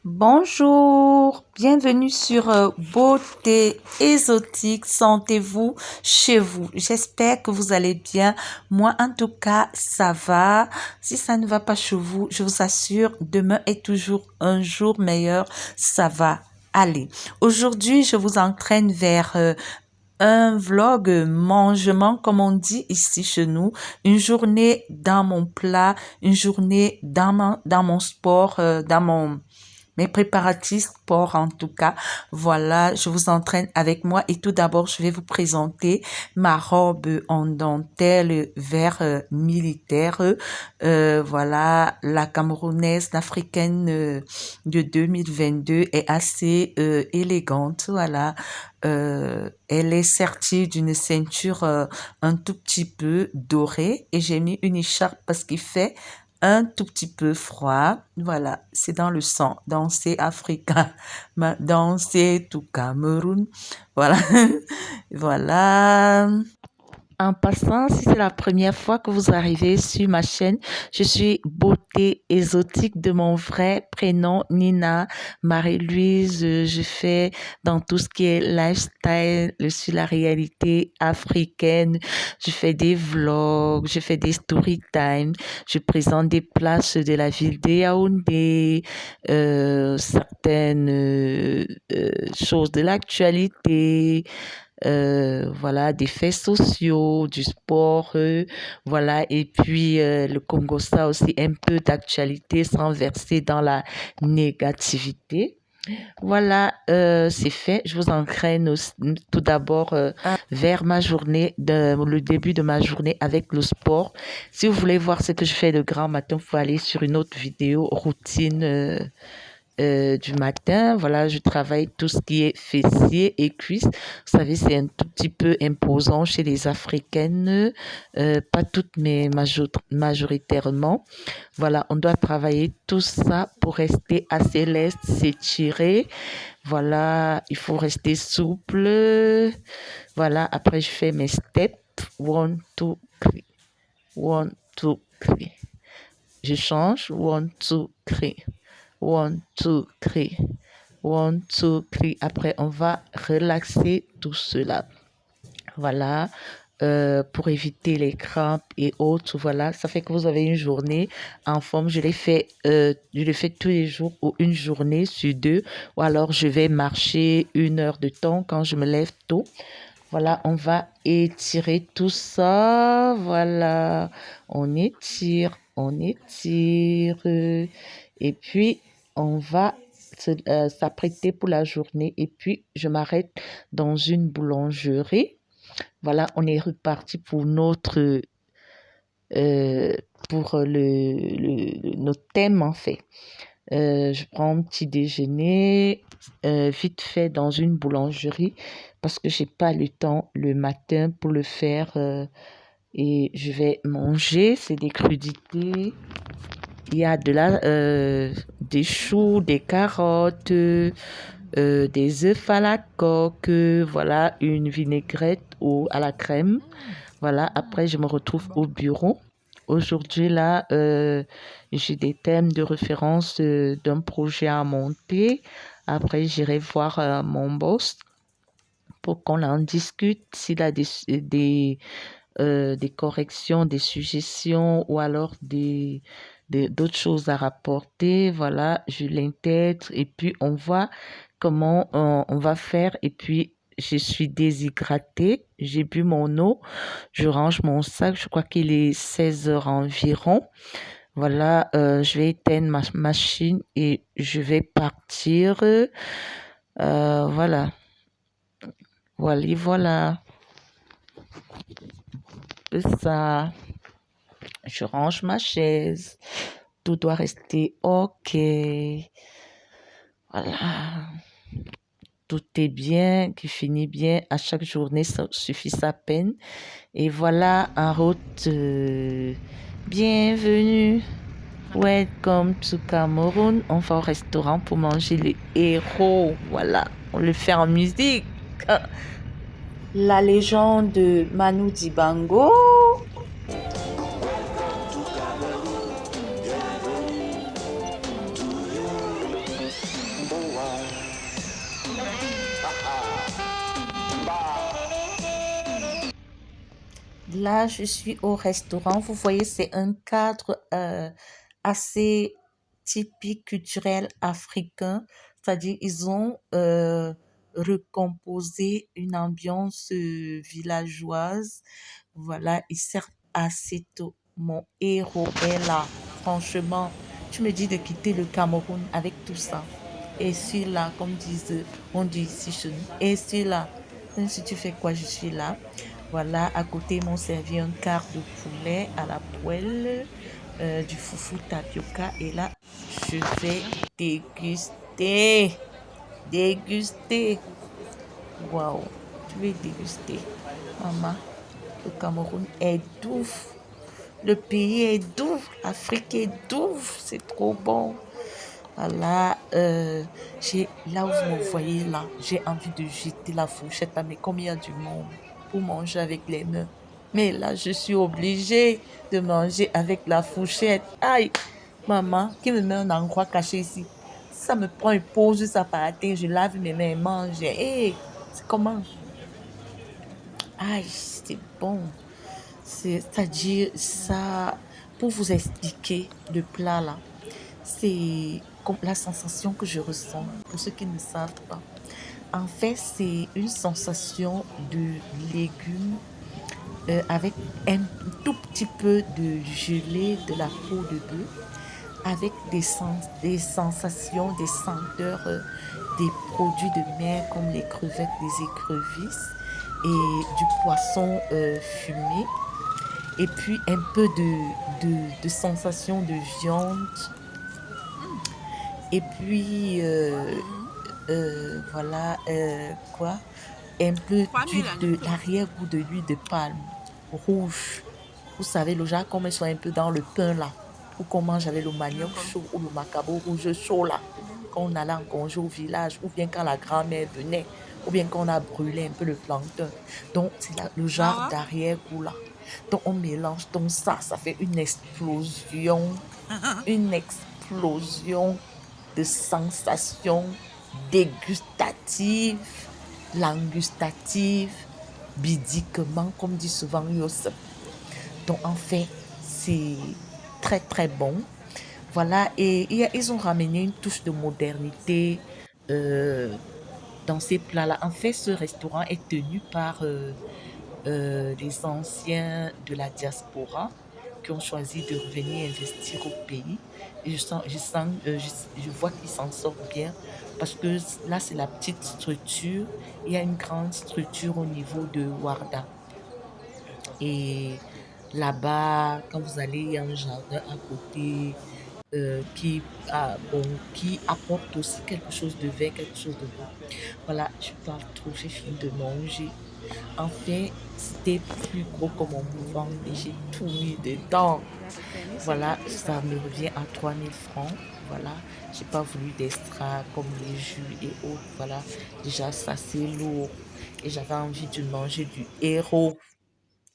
Bonjour, bienvenue sur Beauté Exotique. Sentez-vous chez vous. J'espère que vous allez bien. Moi, en tout cas, ça va. Si ça ne va pas chez vous, je vous assure, demain est toujours un jour meilleur. Ça va aller. Aujourd'hui, je vous entraîne vers un vlog mangement, comme on dit ici chez nous, une journée dans mon plat, une journée dans mon sport, mes préparatifs sport en tout cas. Voilà, je vous entraîne avec moi et tout d'abord, je vais vous présenter ma robe en dentelle vert militaire. Voilà, la camerounaise, l'africaine de 2022 est assez élégante. Voilà, elle est sertie d'une ceinture un tout petit peu dorée et j'ai mis une écharpe parce qu'il fait un tout petit peu froid. Voilà, c'est dans le sang. Danser Africa, danser tout Cameroun. Voilà, voilà. En passant, si c'est la première fois que vous arrivez sur ma chaîne, je suis Beauté Exotique de mon vrai prénom, Nina Marie-Louise. Je fais dans tout ce qui est lifestyle, sur la réalité africaine. Je fais des vlogs, je fais des story time, je présente des places de la ville de Yaoundé, certaines choses de l'actualité, voilà, des faits sociaux, du sport, voilà, et puis le Congo, ça aussi, un peu d'actualité sans verser dans la négativité. Voilà, c'est fait. Je vous entraîne tout d'abord vers ma journée, le début de ma journée avec le sport. Si vous voulez voir ce que je fais le grand matin, il faut aller sur une autre vidéo routine du matin. Voilà, je travaille tout ce qui est fessiers et cuisses. Vous savez, c'est un tout petit peu imposant chez les Africaines, pas toutes, mais majoritairement. Voilà, on doit travailler tout ça pour rester assez leste, s'étirer. Voilà, il faut rester souple. Voilà, après, je fais mes steps. One, two, three. One, two, three. Je change. One, two, three. One, two, three. One, two, three. Après, on va relaxer tout cela. Voilà. Pour éviter les crampes et autres, voilà, ça fait que vous avez une journée en forme. Je l'ai fait tous les jours ou une journée sur deux, ou alors je vais marcher 1 heure de temps quand je me lève tôt. Voilà, on va étirer tout ça. Voilà, on étire, et puis on va s'apprêter pour la journée. Et puis je m'arrête dans une boulangerie. Voilà, on est reparti pour notre notre thème en fait. Je prends un petit déjeuner vite fait dans une boulangerie parce que j'ai pas le temps le matin pour le faire et je vais manger, c'est des crudités. Il y a des choux, des carottes, des œufs à la coque, voilà, une vinaigrette ou à la crème. Voilà, après je me retrouve au bureau. Aujourd'hui, là, j'ai des thèmes de référence d'un projet à monter. Après, j'irai voir mon boss pour qu'on en discute s'il a des corrections, des suggestions ou alors d'autres choses à rapporter. Voilà, je l'intègre et puis on voit comment on va faire. Et puis, je suis déshydratée, j'ai bu mon eau, je range mon sac, je crois qu'il est 16 heures environ. Voilà, je vais éteindre ma machine et je vais partir. Voilà, voilà. Ça, je range ma chaise. Tout doit rester OK. Voilà. Tout est bien, qui finit bien. À chaque journée, ça suffit sa peine. Et voilà, en route. Bienvenue. Welcome to Cameroun. On va au restaurant pour manger le héros. Voilà, on le fait en musique. La légende de Manu Dibango. Là, je suis au restaurant. Vous voyez, c'est un cadre assez typique culturel africain. C'est-à-dire, ils ont recomposé une ambiance villageoise. Voilà, ils servent assez tôt. Mon héros est là. Franchement, tu me dis de quitter le Cameroun avec tout ça. Et celui-là, comme on dit ici chez nous, et celui-là, même si tu fais quoi, je suis là. Voilà, à côté, ils m'ont servi un quart de poulet à la poêle, du foufou tapioca. Et là, je vais déguster. Déguster. Waouh, je vais déguster. Maman, le Cameroun est doux. Le pays est doux. L'Afrique est douce. C'est trop bon. Voilà, là où vous me voyez là, j'ai envie de jeter la fourchette là, mais comme il y a du monde pour manger avec les mains. Mais là, je suis obligée de manger avec la fourchette. Aïe, maman, qui me met un endroit caché ici. Ça me prend une pause, ça part, je lave mes mains et mange. Hé, c'est comment? Aïe, c'est bon. C'est-à-dire, ça, pour vous expliquer le plat là, c'est comme la sensation que je ressens, pour ceux qui ne savent pas. En fait, c'est une sensation de légumes avec un tout petit peu de gelée de la peau de bœuf, avec des sensations, des senteurs des produits de mer comme les crevettes, les écrevisses et du poisson fumé. Et puis un peu de sensation de viande. Et puis, voilà, quoi? Un peu de l'arrière-goût de l'huile de palme rouge. Vous savez, le genre qu'on met soit un peu dans le pain là. Ou qu'on mange avec le manioc chaud ou le macabo rouge chaud là. Quand on allait en congé au village, ou bien quand la grand-mère venait, ou bien quand on a brûlé un peu le plancton. Donc, c'est le genre d'arrière-goût là. Donc, on mélange. Donc, ça fait une explosion. Une explosion de sensations dégustatives, langustatives, bidiquement, comme dit souvent Yosef. Donc, en fait, c'est très, très bon. Voilà, et ils ont ramené une touche de modernité dans ces plats-là. En fait, ce restaurant est tenu par les anciens de la diaspora qui ont choisi de revenir investir au pays. Et je vois qu'ils s'en sortent bien parce que là, c'est la petite structure. Il y a une grande structure au niveau de Warda. Et là-bas, quand vous allez, il y a un jardin à côté qui apporte aussi quelque chose de vert, quelque chose de beau. Voilà, je parle trop, j'ai fini de manger. En fait, c'était plus gros que mon ventre et j'ai tout mis dedans. Voilà, ça me revient à 3 000 francs. Voilà, j'ai pas voulu d'extra comme les jus et autres. Voilà, déjà ça c'est lourd et j'avais envie de manger du héros.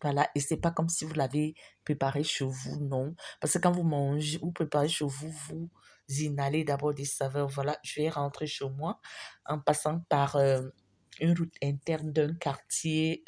Voilà, et c'est pas comme si vous l'avez préparé chez vous, non. Parce que quand vous mangez, vous préparez chez vous, vous inhalez d'abord des saveurs. Voilà, je vais rentrer chez moi en passant par une route interne d'un quartier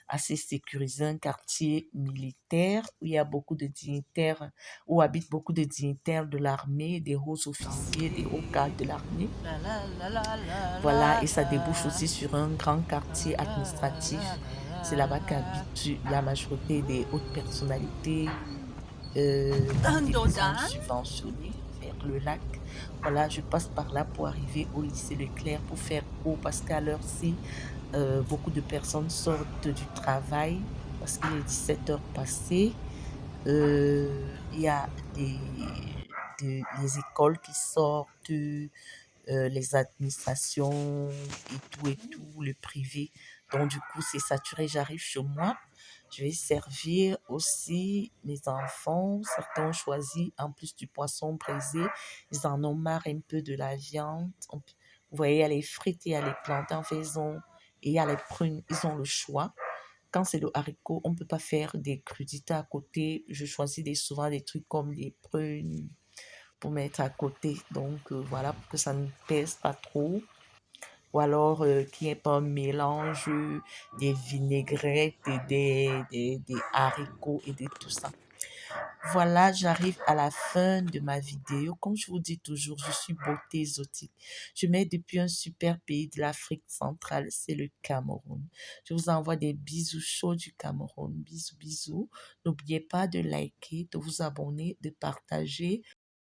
assez sécurisé, un quartier militaire où il y a beaucoup de dignitaires, où habitent beaucoup de dignitaires de l'armée, des hauts officiers, des hauts cadres de l'armée. Voilà, et ça débouche aussi sur un grand quartier administratif. C'est là-bas qu'habitent la majorité des hautes personnalités dans des maisons subventionnées vers le lac. Voilà, je passe par là pour arriver au lycée Leclerc pour faire cours parce qu'à l'heure-ci, beaucoup de personnes sortent du travail parce qu'il est 17 heures passées. Il y a des écoles qui sortent, les administrations et tout, le privé. Donc, du coup, c'est saturé. J'arrive chez moi, Je vais servir aussi mes enfants. Certains ont choisi, en plus du poisson braisé, ils en ont marre un peu de la viande. Vous voyez, il y a les frites, il y a les plantains faisons et il y a les prunes. Ils ont le choix. Quand c'est le haricot, on ne peut pas faire des crudités à côté. Je choisis souvent des trucs comme des prunes pour mettre à côté. Donc voilà, pour que ça ne pèse pas trop. Ou alors qu'il n'y ait pas un mélange des vinaigrettes et des haricots et de tout ça. Voilà, j'arrive à la fin de ma vidéo. Comme je vous dis toujours, je suis beauté exotique. Je mets depuis un super pays de l'Afrique centrale, c'est le Cameroun. Je vous envoie des bisous chauds du Cameroun. Bisous, bisous. N'oubliez pas de liker, de vous abonner, de partager.